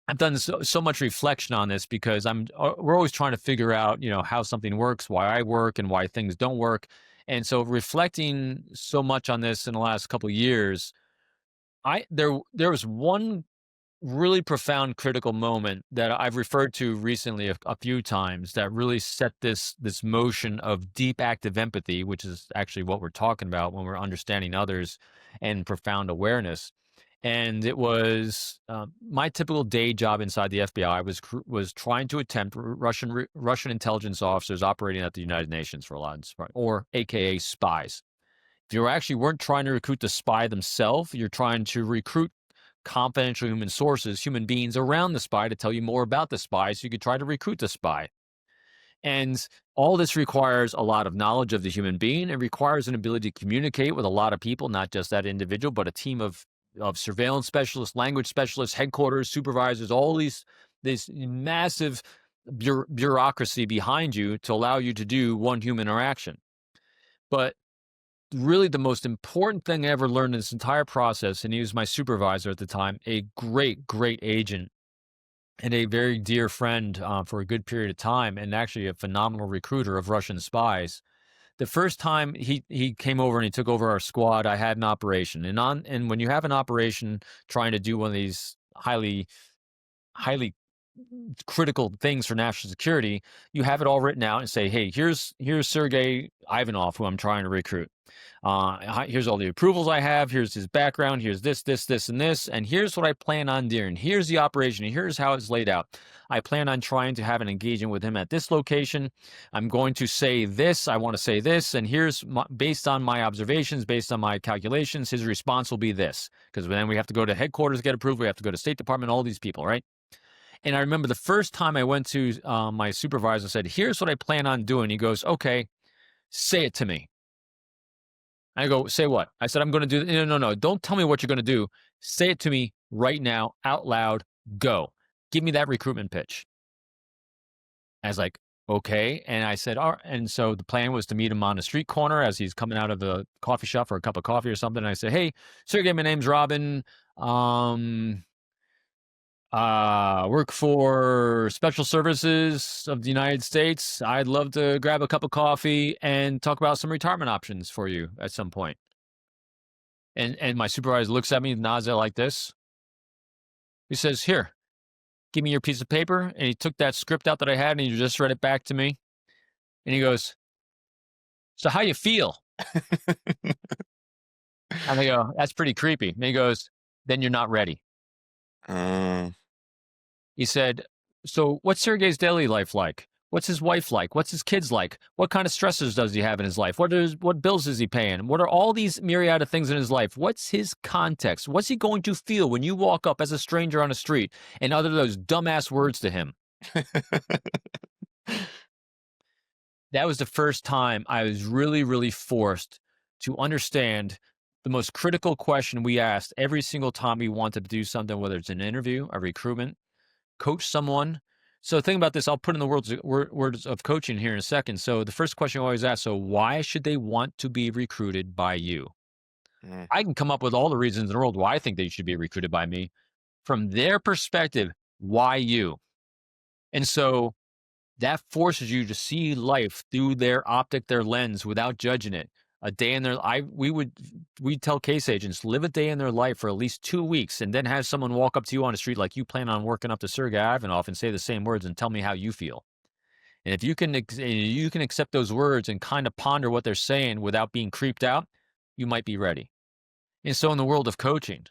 I've done so much reflection on this because we're always trying to figure out, how something works, why I work and why things don't work. And so reflecting so much on this in the last couple of years, there was one really profound critical moment that I've referred to recently a few times that really set this motion of deep active empathy, which is actually what we're talking about when we're understanding others and profound awareness. And it was my typical day job inside the FBI was trying to attempt Russian intelligence officers operating at the United Nations for a lot of, or AKA spies. If you actually weren't trying to recruit the spy themselves, you're trying to recruit confidential human sources, human beings around the spy to tell you more about the spy so you could try to recruit the spy. And all this requires a lot of knowledge of the human being. It requires an ability to communicate with a lot of people, not just that individual, but a team of surveillance specialists, language specialists, headquarters, supervisors, all this massive bureaucracy behind you to allow you to do one human interaction. But really the most important thing I ever learned in this entire process, and he was my supervisor at the time, a great, great agent and a very dear friend for a good period of time, and actually a phenomenal recruiter of Russian spies. The first time he came over and he took over our squad, I had an operation, and when you have an operation trying to do one of these highly critical things for national security, you have it all written out and say, hey, here's Sergei Ivanov, who I'm trying to recruit. Here's all the approvals I have. Here's his background. Here's this, and this. And here's what I plan on doing. Here's the operation. Here's how it's laid out. I plan on trying to have an engagement with him at this location. I'm going to say this. I want to say this. And based on my observations, based on my calculations, his response will be this. Because then we have to go to headquarters to get approved. We have to go to State Department, all these people, right? And I remember the first time I went to my supervisor and said, here's what I plan on doing. He goes, okay, say it to me. I go, say what? I said, I'm going to do, no. Don't tell me what you're going to do. Say it to me right now, out loud, go. Give me that recruitment pitch. I was like, okay. And I said, all right. And so the plan was to meet him on a street corner as he's coming out of the coffee shop for a cup of coffee or something. And I said, hey, Sergey, my name's Robin. Work for Special Services of the United States. I'd love to grab a cup of coffee and talk about some retirement options for you at some point. And my supervisor looks at me, nods like this. He says, here, give me your piece of paper. And he took that script out that I had and he just read it back to me. And he goes, so how you feel? And I go, that's pretty creepy. And he goes, then you're not ready. He said, so what's Sergei's daily life like? What's his wife like? What's his kids like? What kind of stressors does he have in his life? What bills is he paying? What are all these myriad of things in his life? What's his context? What's he going to feel when you walk up as a stranger on the street and utter those dumbass words to him? That was the first time I was really, really forced to understand the most critical question we asked every single time we wanted to do something, whether it's an interview, a recruitment, coach someone, So think about this. I'll put in the words of coaching here in a second. So the first question I always ask, so why should they want to be recruited by you? Mm, I can come up with all the reasons in the world why I think they should be recruited by me. From their perspective, why you? And so that forces you to see life through their optic, their lens, without judging it. A day in their we tell case agents, live a day in their life for at least 2 weeks, and then have someone walk up to you on the street like you plan on working up to Sergei Ivanov and say the same words and tell me how you feel. And if you can accept those words and kind of ponder what they're saying without being creeped out, you might be ready. And so in the world of coaching,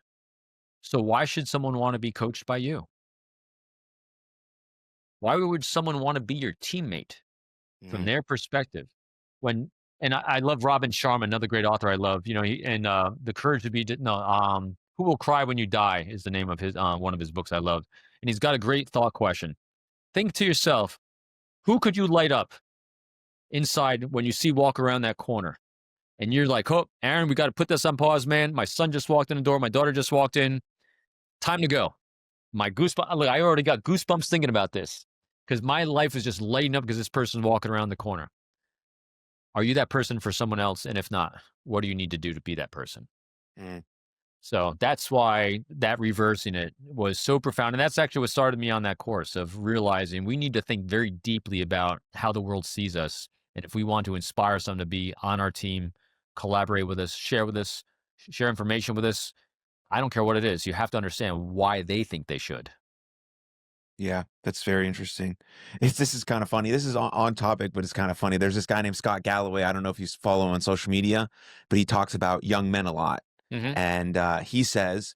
so why should someone want to be coached by you? Why would someone want to be your teammate from mm, their perspective? When and I love Robin Sharma, another great author I love. You know, The Courage to Be no, Who Will Cry When You Die is the name of his one of his books I love. And he's got a great thought question. Think to yourself, who could you light up inside when you see walk around that corner? And you're like, oh, Aaron, we got to put this on pause, man. My son just walked in the door. My daughter just walked in. Time to go. My goosebumps. Look, I already got goosebumps thinking about this because my life is just lighting up because this person's walking around the corner. Are you that person for someone else? And if not, what do you need to do to be that person? mm. So that's why that reversing it was so profound. And that's actually what started me on that course of realizing we need to think very deeply about how the world sees us. And if we want to inspire someone to be on our team, collaborate with us, share information with us, I don't care what it is. You have to understand why they think they should. Yeah, that's very interesting. This is kind of funny. This is on topic, but it's kind of funny. There's this guy named Scott Galloway. I don't know if you follow him on social media, but he talks about young men a lot. Hmm. And he says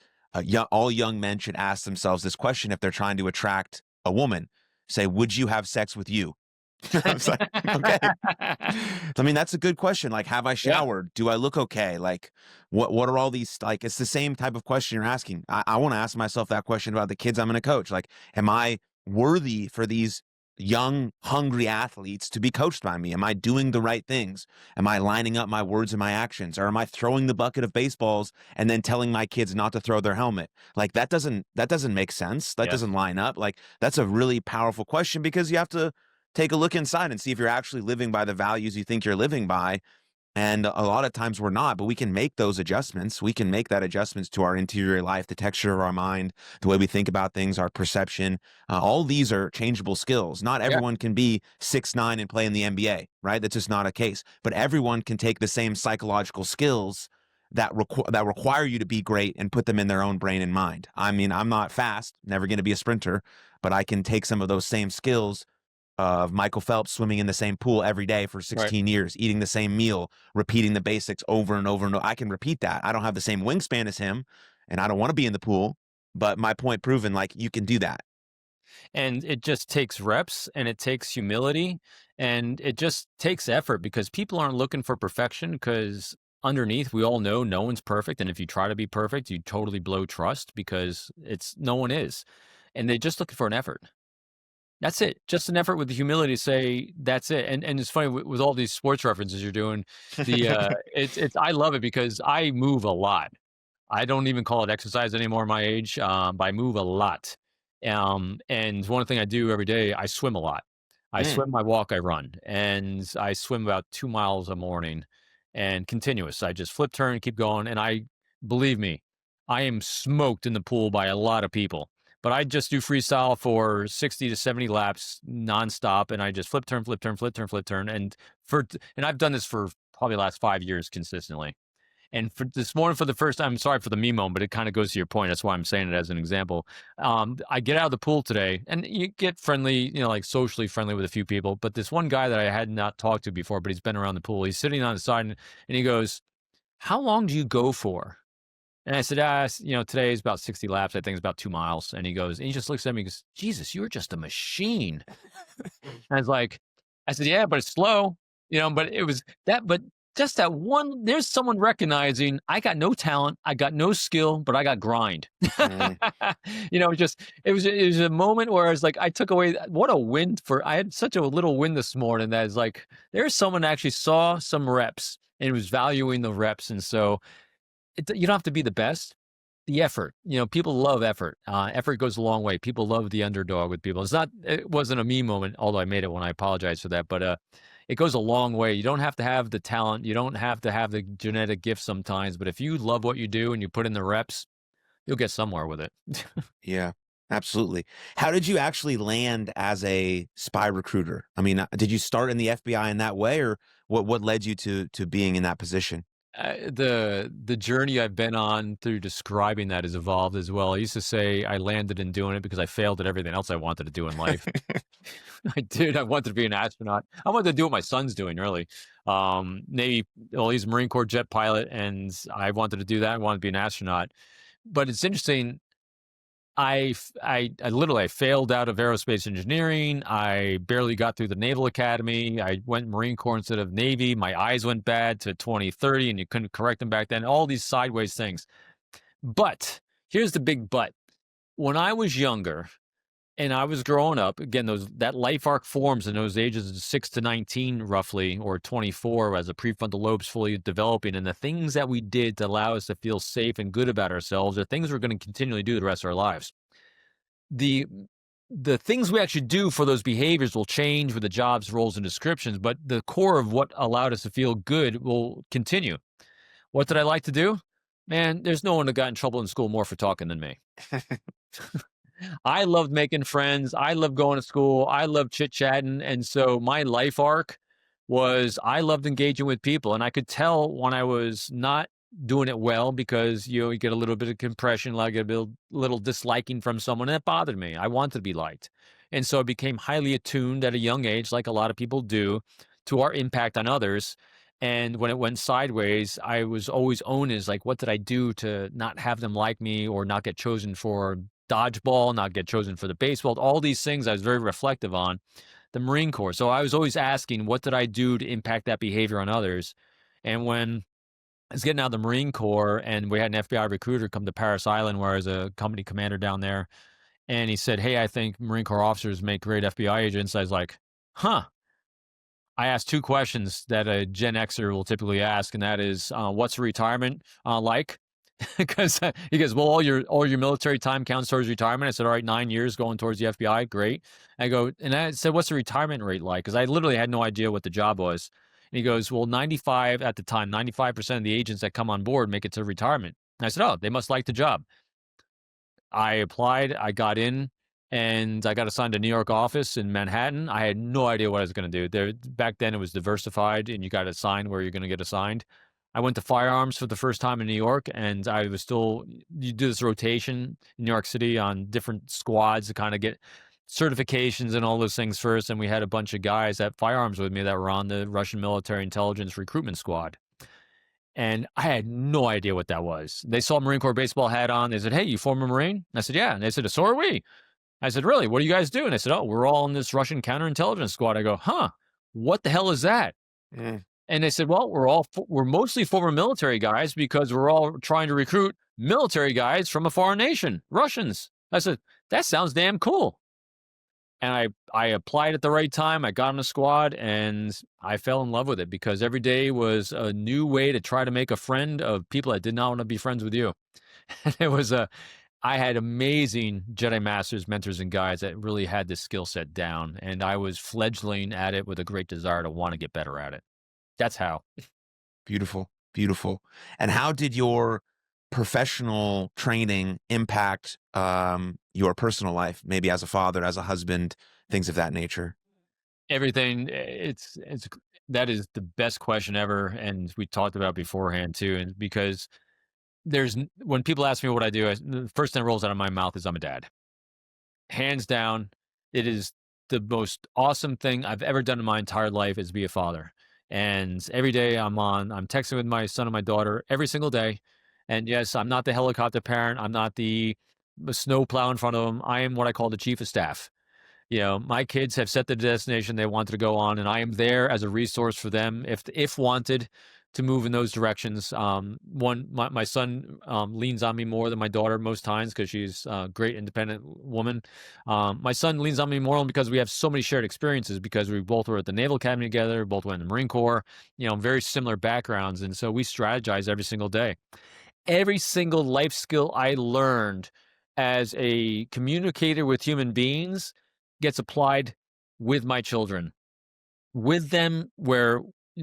all young men should ask themselves this question if they're trying to attract a woman. Say, would you have sex with you? I was like, okay. I mean, that's a good question. Like, have I Yeah, showered? Do I look okay? Like, what are all these, like, it's the same type of question you're asking. I want to ask myself that question about the kids I'm going to coach. Like, am I worthy for these young, hungry athletes to be coached by me? Am I doing the right things? Am I lining up my words and my actions? Or am I throwing the bucket of baseballs and then telling my kids not to throw their helmet? Like, that doesn't make sense. That yes, doesn't line up. Like, that's a really powerful question because you have to take a look inside and see if you're actually living by the values you think you're living by. And a lot of times we're not, but we can make those adjustments. We can make that adjustments to our interior life, the texture of our mind, the way we think about things, our perception. All these are changeable skills. Not yeah, everyone can be 6'9" and play in the NBA, right? That's just not a case. But everyone can take the same psychological skills that require you to be great and put them in their own brain and mind. I mean, I'm not fast, never going to be a sprinter, but I can take some of those same skills of Michael Phelps swimming in the same pool every day for right. 16 years, eating the same meal, repeating the basics over and over and over. I can repeat that. I don't have the same wingspan as him, and I don't want to be in the pool, but my point proven, like, you can do that. And it just takes reps and it takes humility and it just takes effort because people aren't looking for perfection because underneath we all know no one's perfect. And if you try to be perfect, you totally blow trust because it's no one is. And they're just looking for an effort. That's it. Just an effort with the humility to say that's it. And it's funny with all these sports references you're doing. It's I love it because I move a lot. I don't even call it exercise anymore at my age, but I move a lot. And one thing I do every day, I swim a lot. I Mm, swim, I walk, I run, and I swim about 2 miles a morning, and continuous. I just flip, turn, keep going, and I believe me, I am smoked in the pool by a lot of people. But I just do freestyle for 60 to 70 laps nonstop, and I just flip, turn, flip, turn, flip, turn, flip, turn, and I've done this for probably the last 5 years consistently. And for this morning, for the first time, I'm sorry for the me moment, but it kind of goes to your point. That's why I'm saying it as an example. I get out of the pool today, and you get friendly, like socially friendly with a few people. But this one guy that I had not talked to before, but he's been around the pool. He's sitting on the side, and he goes, "How long do you go for?" And I said, today is about 60 laps. I think it's about 2 miles. And he just looks at me and goes, "Jesus, you're just a machine." And I was like, I said, "Yeah, but it's slow, but it was that, but just that one, there's someone recognizing I got no talent, I got no skill, but I got grind." mm, It was a moment where I was like, I took away what a win I had such a little win this morning that is like, there's someone that actually saw some reps and was valuing the reps. And so you don't have to be the best. The effort. People love effort. Effort goes a long way. People love the underdog with people. It wasn't a me moment, although I made it when I apologize for that. But it goes a long way. You don't have to have the talent. You don't have to have the genetic gift sometimes. But if you love what you do and you put in the reps, you'll get somewhere with it. Yeah, absolutely. How did you actually land as a spy recruiter? I mean, did you start in the FBI in that way, or what led you to being in that position? The journey I've been on through describing that has evolved as well. I used to say I landed in doing it because I failed at everything else I wanted to do in life. I did. I wanted to be an astronaut. I wanted to do what my son's doing, really. Navy, well, he's a Marine Corps jet pilot, and I wanted to do that. I wanted to be an astronaut. But it's interesting. I literally I failed out of aerospace engineering. I barely got through the Naval Academy. I went Marine Corps instead of Navy. My eyes went bad to 2030, and you couldn't correct them back then. All these sideways things. But here's the big but. When I was younger and I was growing up, again, that life arc forms in those ages of 6 to 19, roughly, or 24, as the prefrontal lobe's fully developing. And the things that we did to allow us to feel safe and good about ourselves are things we're going to continually do the rest of our lives. The things we actually do for those behaviors will change with the jobs, roles, and descriptions, but the core of what allowed us to feel good will continue. What did I like to do? Man, there's no one that got in trouble in school more for talking than me. I loved making friends. I loved going to school. I loved chit-chatting. And so my life arc was I loved engaging with people. And I could tell when I was not doing it well because, you get a little bit of compression, like a little disliking from someone. And that bothered me. I wanted to be liked. And so I became highly attuned at a young age, like a lot of people do, to our impact on others. And when it went sideways, I was always owned as like, what did I do to not have them like me or not get chosen for dodgeball, not get chosen for the baseball, all these things I was very reflective on the Marine Corps. So I was always asking, what did I do to impact that behavior on others? And when I was getting out of the Marine Corps and we had an FBI recruiter come to Paris Island where I was a company commander down there. And he said, hey, I think Marine Corps officers make great FBI agents. I was like, huh. I asked two questions that a Gen Xer will typically ask, and that is, what's retirement like? Because he goes, well, all your military time counts towards retirement. I said, all right, 9 years going towards the FBI, great. And I said, what's the retirement rate like? Because I literally had no idea what the job was. And he goes, well, 95% of the agents that come on board make it to retirement. And I said, oh, they must like the job. I applied, I got in, and I got assigned to New York office in Manhattan. I had no idea what I was going to do. Back then, it was diversified, and you got assigned where you're going to get assigned. I went to firearms for the first time in New York, and you do this rotation in New York City on different squads to kind of get certifications and all those things first. And we had a bunch of guys at firearms with me that were on the Russian military intelligence recruitment squad. And I had no idea what that was. They saw a Marine Corps baseball hat on. They said, hey, you former Marine? I said, yeah. And they said, so are we. I said, really? What do you guys do? And they said, oh, we're all in this Russian counterintelligence squad. I go, huh, what the hell is that? Mm. And they said, well, we're mostly former military guys because we're all trying to recruit military guys from a foreign nation, Russians. I said, that sounds damn cool. And I applied at the right time. I got on the squad and I fell in love with it because every day was a new way to try to make a friend of people that did not want to be friends with you. And I had amazing Jedi Masters, mentors, and guides that really had this skill set down. And I was fledgling at it with a great desire to want to get better at it. That's how. Beautiful, beautiful. And how did your professional training impact your personal life, maybe as a father, as a husband, things of that nature? Everything. That is the best question ever. And we talked about beforehand too. And because when people ask me what I do, the first thing that rolls out of my mouth is I'm a dad. Hands down, it is the most awesome thing I've ever done in my entire life is be a father. And every day I'm texting with my son and my daughter every single day. And yes, I'm not the helicopter parent. I'm not the snow plow in front of them. I am what I call the chief of staff. My kids have set the destination they wanted to go on, and I am there as a resource for them if wanted to move in those directions. My son leans on me more than my daughter most times because she's a great independent woman. My son leans on me more because we have so many shared experiences because we both were at the Naval Academy together, both went in the Marine Corps, very similar backgrounds. And so we strategize every single day. every single life skill I learned as a communicator with human beings gets applied with my children, with them, where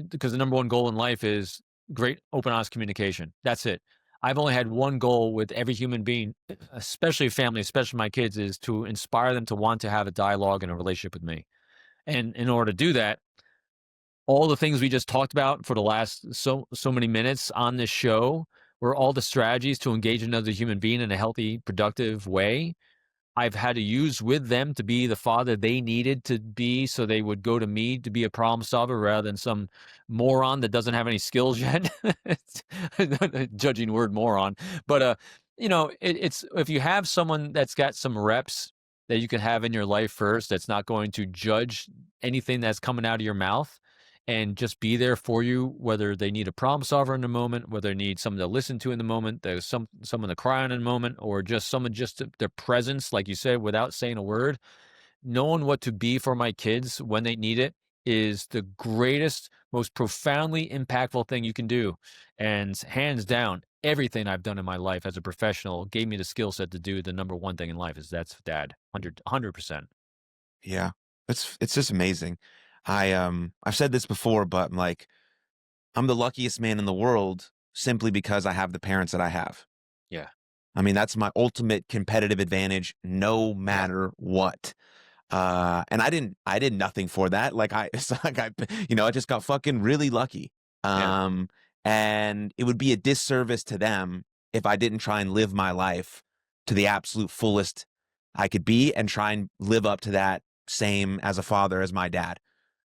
because the number one goal in life is great open honest communication. That's it. I've only had one goal with every human being, especially family, especially my kids, is to inspire them to want to have a dialogue and a relationship with me. And in order to do that, all the things we just talked about for the last so many minutes on this show were all the strategies to engage another human being in a healthy, productive way. I've had to use with them to be the father they needed to be, so they would go to me to be a problem solver rather than some moron that doesn't have any skills yet. Judging word moron, but it's if you have someone that's got some reps that you can have in your life first, that's not going to judge anything that's coming out of your mouth, and just be there for you, whether they need a problem solver in the moment, whether they need someone to listen to in the moment, there's someone to cry on in the moment, or just someone just their presence, like you said, without saying a word. Knowing what to be for my kids when they need it is the greatest, most profoundly impactful thing you can do. And hands down, everything I've done in my life as a professional gave me the skill set to do the number one thing in life is that's dad, 100%. Yeah. It's just amazing. I've said this before, but I'm like, I'm the luckiest man in the world simply because I have the parents that I have. Yeah. I mean, that's my ultimate competitive advantage no Yeah. matter what. And I did nothing for that. Like it's like I just got fucking really lucky. Yeah. Um, and it would be a disservice to them if I didn't try and live my life to the absolute fullest I could be and try and live up to that same as a father as my dad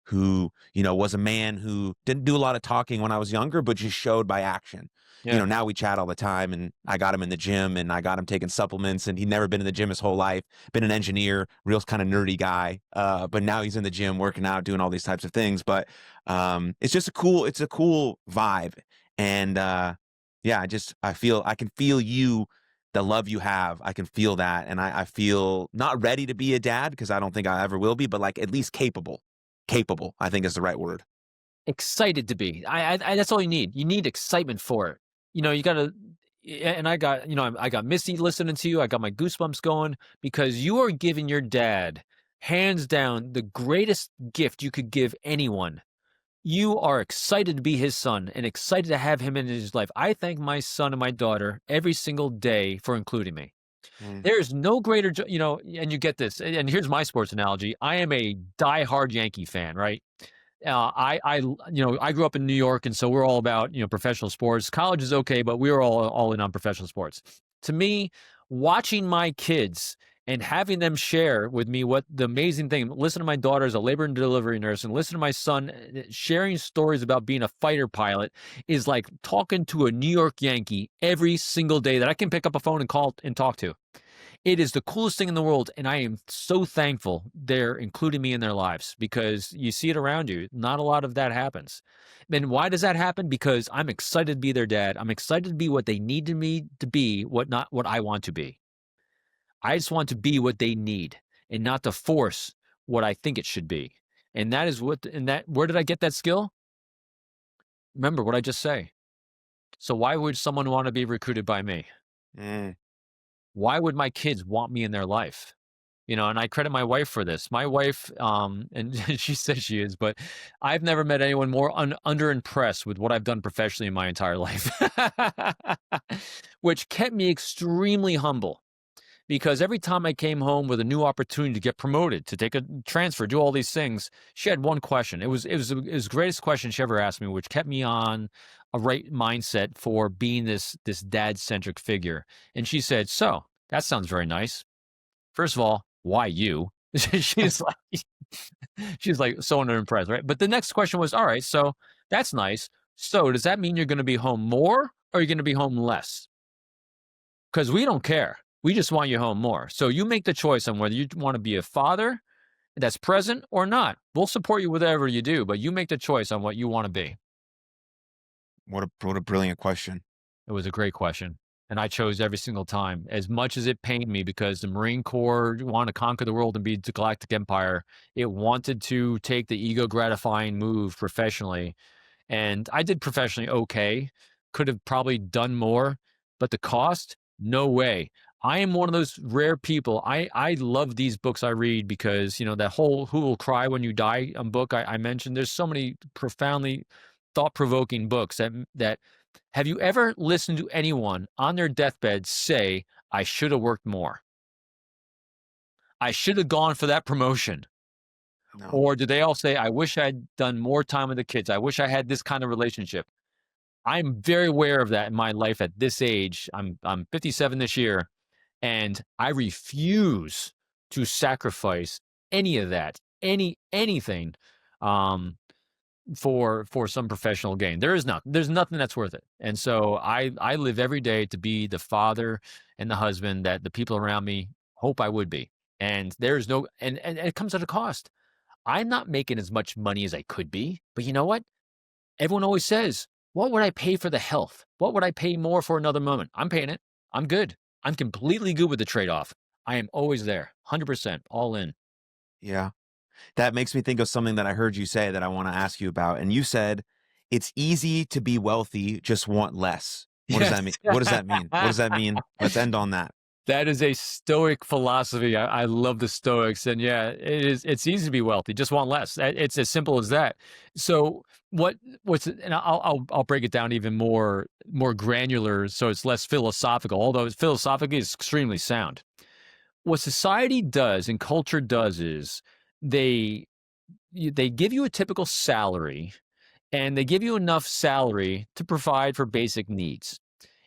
who, was a man who didn't do a lot of talking when I was younger, but just showed by action. Yeah. Now we chat all the time and I got him in the gym and I got him taking supplements and he'd never been in the gym his whole life, been an engineer, real kind of nerdy guy. But now he's in the gym working out, doing all these types of things. But it's just it's a cool vibe. And yeah, I can feel the love you have. I can feel that. And I feel not ready to be a dad because I don't think I ever will be, but like at least capable. Capable, I think is the right word. Excited to be. I that's all you need. You need excitement for it. You gotta and I got Missy listening to you. I got my goosebumps going because you are giving your dad, hands down, the greatest gift you could give anyone. You are excited to be his son and excited to have him in his life. I thank my son and my daughter every single day for including me. Mm, There's no greater, and you get this. And here's my sports analogy. I am a diehard Yankee fan, right? I grew up in New York, and so we're all about professional sports. College is okay, but we were all in on professional sports. To me, watching my kids and having them share with me what the amazing thing. Listen to my daughter as a labor and delivery nurse, and listen to my son sharing stories about being a fighter pilot is like talking to a New York Yankee every single day that I can pick up a phone and call and talk to. It is the coolest thing in the world, and I am so thankful they're including me in their lives because you see it around you. Not a lot of that happens. And why does that happen? Because I'm excited to be their dad. I'm excited to be what they needed me to be, not what I want to be. I just want to be what they need and not to force what I think it should be. And that is where did I get that skill? Remember what I just say. So why would someone want to be recruited by me? mm, Why would my kids want me in their life? And I credit my wife for this. My wife, and she says she is, but I've never met anyone more under impressed with what I've done professionally in my entire life, which kept me extremely humble. Because every time I came home with a new opportunity to get promoted, to take a transfer, do all these things, she had one question. It was the greatest question she ever asked me, which kept me on a right mindset for being this dad centric figure. And she said, "So that sounds very nice. First of all, why you?" she's like, she's like so unimpressed, right? But the next question was, "All right, so that's nice. So does that mean you're going to be home more, or are you going to be home less? Because we don't care. We just want you home more. So you make the choice on whether you want to be a father that's present or not. We'll support you with whatever you do, but you make the choice on what you want to be." what a brilliant question. It was a great question. And I chose every single time, as much as it pained me because the Marine Corps wanted to conquer the world and be the galactic empire. It wanted to take the ego gratifying move professionally. And I did professionally okay. Could have probably done more. but the cost, no way. I am one of those rare people. I love these books I read because, that whole Who Will Cry When You Die book I mentioned, there's so many profoundly thought-provoking books that have you ever listened to anyone on their deathbed say, I should have worked more? I should have gone for that promotion. No. Or do they all say, I wish I'd done more time with the kids. I wish I had this kind of relationship. I'm very aware of that in my life at this age. I'm 57 this year, and I refuse to sacrifice any of that, anything, for some professional gain. There's nothing that's worth it. And so I live every day to be the father and the husband that the people around me hope I would be. And there's no, and it comes at a cost. I'm not making as much money as I could be, but you know what? Everyone always says, what would I pay for the health? What would I pay more for another moment? I'm paying it. I'm good. I'm completely good with the trade-off. I am always there, 100%, all in. Yeah. That makes me think of something that I heard you say that I want to ask you about. And you said, it's easy to be wealthy, just want less. What does that mean? What does that mean? What does that mean? Let's end on that. That is a Stoic philosophy. I love the Stoics, and yeah, it's easy to be wealthy. Just want less. It's as simple as that. So and I'll break it down even more granular, so it's less philosophical. Although philosophically is extremely sound. What society does and culture does is they give you a typical salary, and they give you enough salary to provide for basic needs.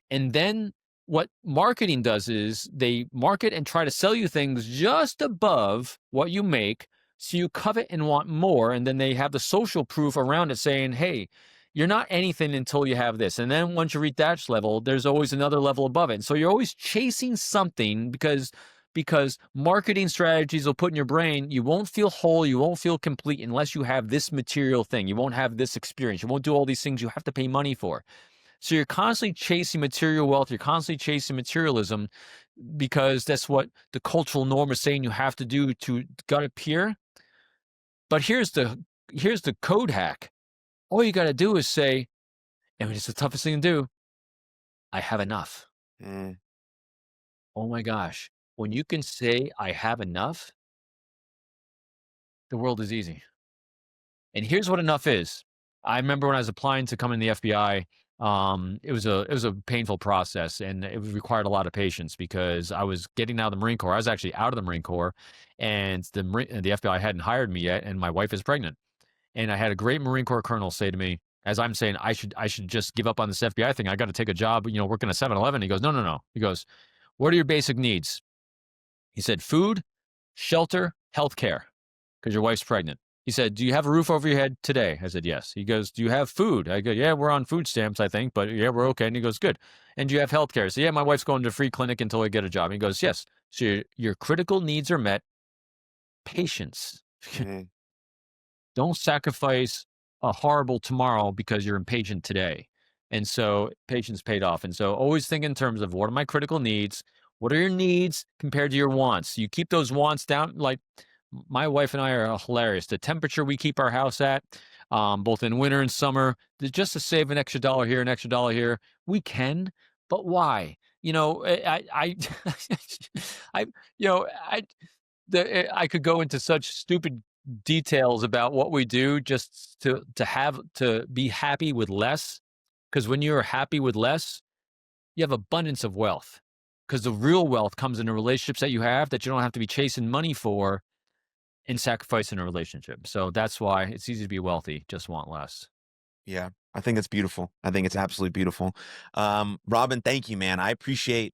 And then what marketing does is they market and try to sell you things just above what you make, so you covet and want more. And then they have the social proof around it saying, hey, you're not anything until you have this. And then once you reach that level, there's always another level above it. And so you're always chasing something because marketing strategies will put in your brain, you won't feel whole, you won't feel complete unless you have this material thing. You won't have this experience. You won't do all these things you have to pay money for. So you're constantly chasing material wealth. You're constantly chasing materialism because that's what the cultural norm is saying you have to do to gut appear. But here's the code hack. All you got to do is say, and it's the toughest thing to do, I have enough. Oh my gosh. When you can say I have enough, the world is easy. And here's what enough is. I remember when I was applying to come in the FBI, it was a painful process, and it required a lot of patience because I was getting out of the Marine Corps. I was actually out of the Marine Corps, and the FBI hadn't hired me yet, and my wife is pregnant. And I had a great Marine Corps colonel say to me, as I'm saying, I should just give up on this FBI thing. I got to take a job, working at 7-Eleven. He goes, no. He goes, what are your basic needs? He said, food, shelter, healthcare, because your wife's pregnant. He said, do you have a roof over your head today? I said, yes. He goes, do you have food? I go, yeah, we're on food stamps, I think, but yeah, we're okay. And he goes, good. And do you have healthcare? I said, yeah, my wife's going to a free clinic until I get a job. And he goes, yes. So your critical needs are met. Patience. Don't sacrifice a horrible tomorrow because you're impatient today. And so patience paid off. And so always think in terms of, what are my critical needs? What are your needs compared to your wants? You keep those wants down. Like, my wife and I are hilarious. The temperature we keep our house at, both in winter and summer, just to save an extra dollar here, an extra dollar here, we can. But why? I could go into such stupid details about what we do just to be happy with less. Because when you're happy with less, you have abundance of wealth. Because the real wealth comes in the relationships that you have that you don't have to be chasing money for and sacrificing a relationship. So that's why it's easy to be wealthy, just want less. Yeah, I think it's beautiful. I think it's absolutely beautiful. Robin, thank you, man. I appreciate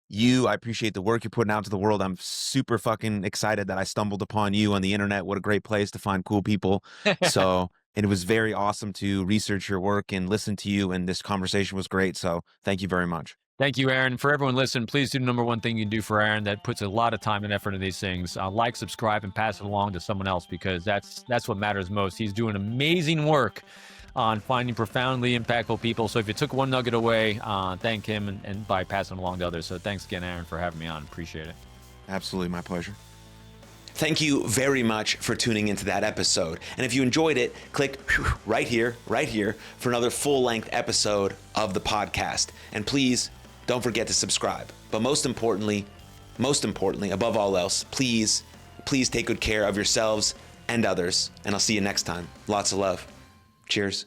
you. I appreciate the work you're putting out to the world. I'm super fucking excited that I stumbled upon you on the internet. What a great place to find cool people. So, and it was very awesome to research your work and listen to you. And this conversation was great. So thank you very much. Thank you, Aaron. For everyone listening, please do the number one thing you can do for Aaron that puts a lot of time and effort into these things. Like, subscribe, and pass it along to someone else, because that's what matters most. He's doing amazing work on finding profoundly impactful people. So if you took one nugget away, thank him and by passing along to others. So thanks again, Aaron, for having me on. Appreciate it. Absolutely. My pleasure. Thank you very much for tuning into that episode. And if you enjoyed it, click right here for another full-length episode of the podcast. And please don't forget to subscribe. But most importantly, above all else, please take good care of yourselves and others. And I'll see you next time. Lots of love. Cheers.